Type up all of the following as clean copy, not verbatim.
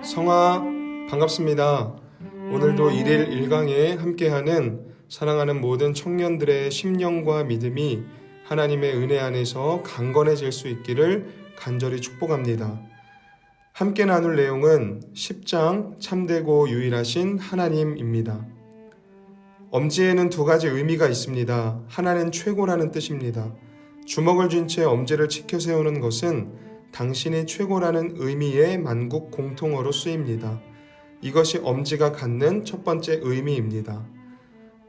성아, 반갑습니다. 오늘도 1일 1강에 함께하는 사랑하는 모든 청년들의 심령과 믿음이 하나님의 은혜 안에서 강건해질 수 있기를 간절히 축복합니다. 함께 나눌 내용은 10장 참되고 유일하신 하나님입니다. 엄지에는 두 가지 의미가 있습니다. 하나는 최고라는 뜻입니다. 주먹을 쥔 채 엄지를 치켜 세우는 것은 당신이 최고라는 의미의 만국 공통어로 쓰입니다. 이것이 엄지가 갖는 첫 번째 의미입니다.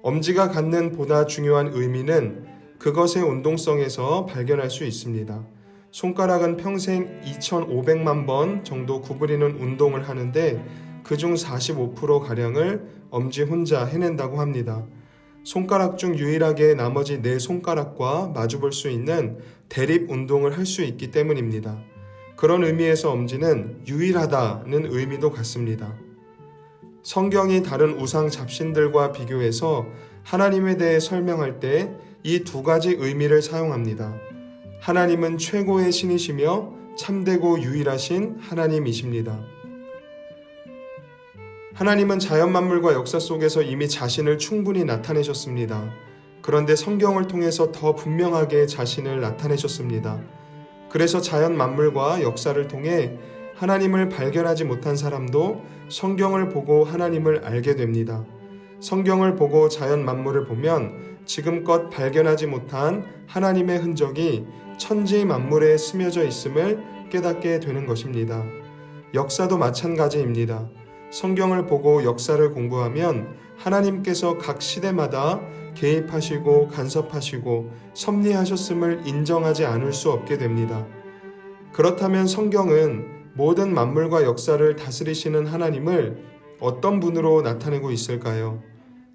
엄지가 갖는 보다 중요한 의미는 그것의 운동성에서 발견할 수 있습니다. 손가락은 평생 2,500만 번 정도 구부리는 운동을 하는데 그중 45%가량을 엄지 혼자 해낸다고 합니다. 손가락 중 유일하게 나머지 네 손가락과 마주볼 수 있는 대립 운동을 할 수 있기 때문입니다. 그런 의미에서 엄지는 유일하다는 의미도 같습니다. 성경이 다른 우상 잡신들과 비교해서 하나님에 대해 설명할 때 이 두 가지 의미를 사용합니다. 하나님은 최고의 신이시며 참되고 유일하신 하나님이십니다. 하나님은 자연 만물과 역사 속에서 이미 자신을 충분히 나타내셨습니다. 그런데 성경을 통해서 더 분명하게 자신을 나타내셨습니다. 그래서 자연 만물과 역사를 통해 하나님을 발견하지 못한 사람도 성경을 보고 하나님을 알게 됩니다. 성경을 보고 자연 만물을 보면 지금껏 발견하지 못한 하나님의 흔적이 천지 만물에 스며져 있음을 깨닫게 되는 것입니다. 역사도 마찬가지입니다. 성경을 보고 역사를 공부하면 하나님께서 각 시대마다 개입하시고 간섭하시고 섭리하셨음을 인정하지 않을 수 없게 됩니다. 그렇다면 성경은 모든 만물과 역사를 다스리시는 하나님을 어떤 분으로 나타내고 있을까요?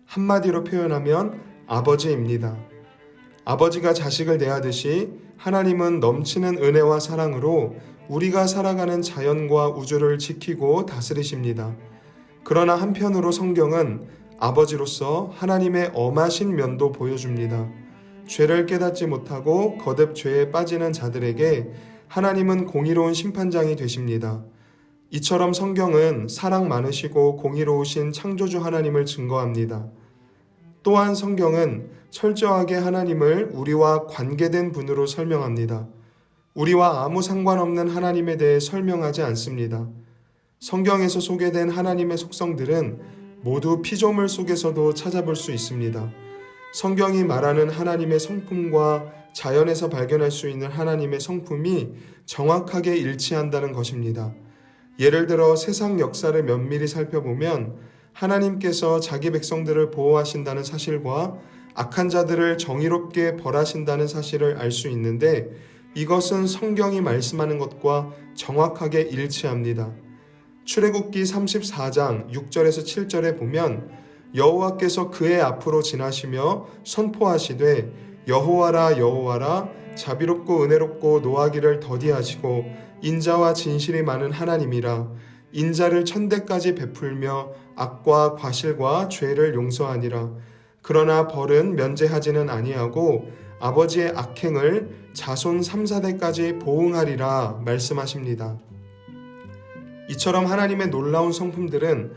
한마디로 표현하면 아버지입니다. 아버지가 자식을 대하듯이 하나님은 넘치는 은혜와 사랑으로 우리가 살아가는 자연과 우주를 지키고 다스리십니다. 그러나 한편으로 성경은 아버지로서 하나님의 엄하신 면도 보여줍니다. 죄를 깨닫지 못하고 거듭 죄에 빠지는 자들에게 하나님은 공의로운 심판장이 되십니다. 이처럼 성경은 사랑 많으시고 공의로우신 창조주 하나님을 증거합니다. 또한 성경은 철저하게 하나님을 우리와 관계된 분으로 설명합니다. 우리와 아무 상관없는 하나님에 대해 설명하지 않습니다. 성경에서 소개된 하나님의 속성들은 모두 피조물 속에서도 찾아볼 수 있습니다. 성경이 말하는 하나님의 성품과 자연에서 발견할 수 있는 하나님의 성품이 정확하게 일치한다는 것입니다. 예를 들어 세상 역사를 면밀히 살펴보면 하나님께서 자기 백성들을 보호하신다는 사실과 악한 자들을 정의롭게 벌하신다는 사실을 알 수 있는데 이것은 성경이 말씀하는 것과 정확하게 일치합니다. 출애굽기 34장 6절에서 7절에 보면 여호와께서 그의 앞으로 지나시며 선포하시되 여호와라 여호와라 자비롭고 은혜롭고 노하기를 더디하시고 인자와 진실이 많은 하나님이라 인자를 천대까지 베풀며 악과 과실과 죄를 용서하니라. 그러나 벌은 면제하지는 아니하고 아버지의 악행을 자손 3, 4대까지 보응하리라 말씀하십니다. 이처럼 하나님의 놀라운 성품들은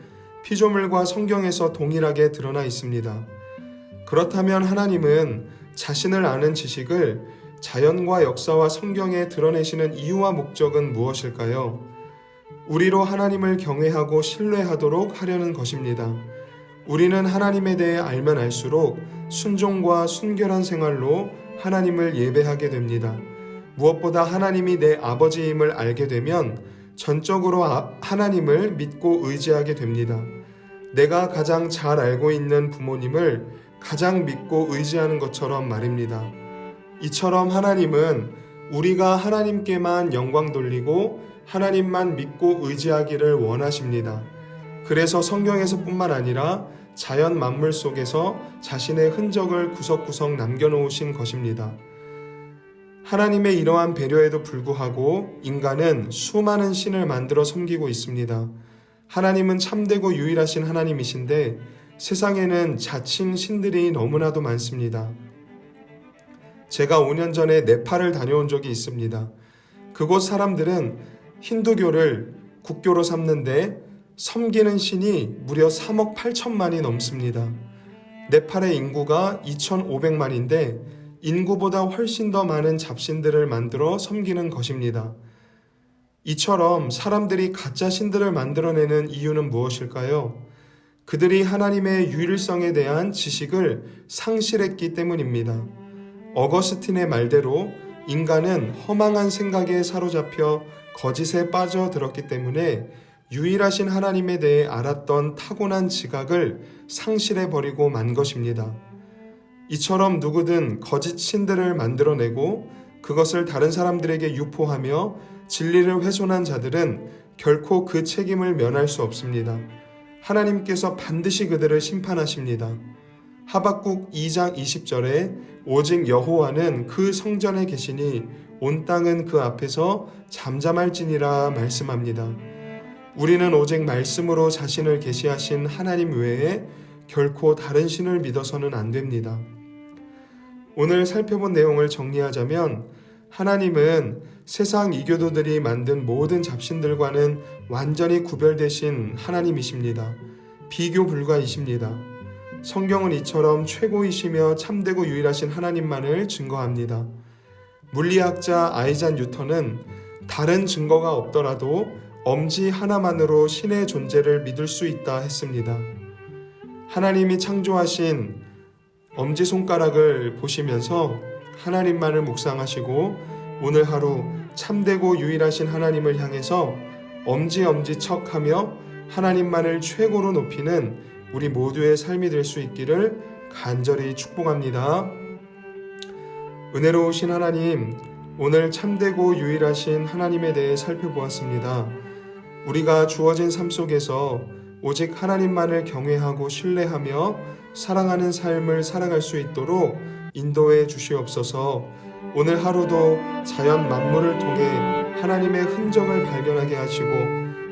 피조물과 성경에서 동일하게 드러나 있습니다. 그렇다면 하나님은 자신을 아는 지식을 자연과 역사와 성경에 드러내시는 이유와 목적은 무엇일까요? 우리로 하나님을 경외하고 신뢰하도록 하려는 것입니다. 우리는 하나님에 대해 알면 알수록 순종과 순결한 생활로 하나님을 예배하게 됩니다. 무엇보다 하나님이 내 아버지임을 알게 되면 전적으로 하나님을 믿고 의지하게 됩니다. 내가 가장 잘 알고 있는 부모님을 가장 믿고 의지하는 것처럼 말입니다. 이처럼 하나님은 우리가 하나님께만 영광 돌리고 하나님만 믿고 의지하기를 원하십니다. 그래서 성경에서뿐만 아니라 자연 만물 속에서 자신의 흔적을 구석구석 남겨놓으신 것입니다. 하나님의 이러한 배려에도 불구하고 인간은 수많은 신을 만들어 섬기고 있습니다. 하나님은 참되고 유일하신 하나님이신데 세상에는 자칭 신들이 너무나도 많습니다. 제가 5년 전에 네팔을 다녀온 적이 있습니다. 그곳 사람들은 힌두교를 국교로 삼는데 섬기는 신이 무려 3억 8천만이 넘습니다. 네팔의 인구가 2,500만인데 인구보다 훨씬 더 많은 잡신들을 만들어 섬기는 것입니다. 이처럼 사람들이 가짜 신들을 만들어내는 이유는 무엇일까요? 그들이 하나님의 유일성에 대한 지식을 상실했기 때문입니다. 어거스틴의 말대로 인간은 허망한 생각에 사로잡혀 거짓에 빠져들었기 때문에 유일하신 하나님에 대해 알았던 타고난 지각을 상실해버리고 만 것입니다. 이처럼 누구든 거짓 신들을 만들어내고 그것을 다른 사람들에게 유포하며 진리를 훼손한 자들은 결코 그 책임을 면할 수 없습니다. 하나님께서 반드시 그들을 심판하십니다. 하박국 2장 20절에 오직 여호와는 그 성전에 계시니 온 땅은 그 앞에서 잠잠할지니라 말씀합니다. 우리는 오직 말씀으로 자신을 계시하신 하나님 외에 결코 다른 신을 믿어서는 안 됩니다. 오늘 살펴본 내용을 정리하자면 하나님은 세상 이교도들이 만든 모든 잡신들과는 완전히 구별되신 하나님이십니다. 비교 불가이십니다. 성경은 이처럼 최고이시며 참되고 유일하신 하나님만을 증거합니다. 물리학자 아이작 뉴턴은 다른 증거가 없더라도 엄지 하나만으로 신의 존재를 믿을 수 있다 했습니다. 하나님이 창조하신 엄지손가락을 보시면서 하나님만을 묵상하시고 오늘 하루 참되고 유일하신 하나님을 향해서 엄지척하며 하나님만을 최고로 높이는 우리 모두의 삶이 될 수 있기를 간절히 축복합니다. 은혜로우신 하나님, 오늘 참되고 유일하신 하나님에 대해 살펴보았습니다. 우리가 주어진 삶 속에서 오직 하나님만을 경외하고 신뢰하며 사랑하는 삶을 살아갈 수 있도록 인도해 주시옵소서. 오늘 하루도 자연 만물을 통해 하나님의 흔적을 발견하게 하시고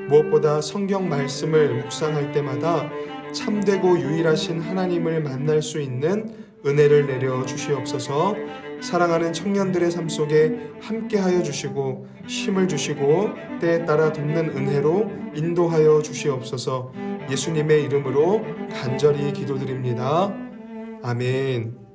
무엇보다 성경 말씀을 묵상할 때마다 참되고 유일하신 하나님을 만날 수 있는 은혜를 내려 주시옵소서. 사랑하는 청년들의 삶 속에 함께하여 주시고 힘을 주시고 때에 따라 돕는 은혜로 인도하여 주시옵소서. 예수님의 이름으로 간절히 기도드립니다. 아멘.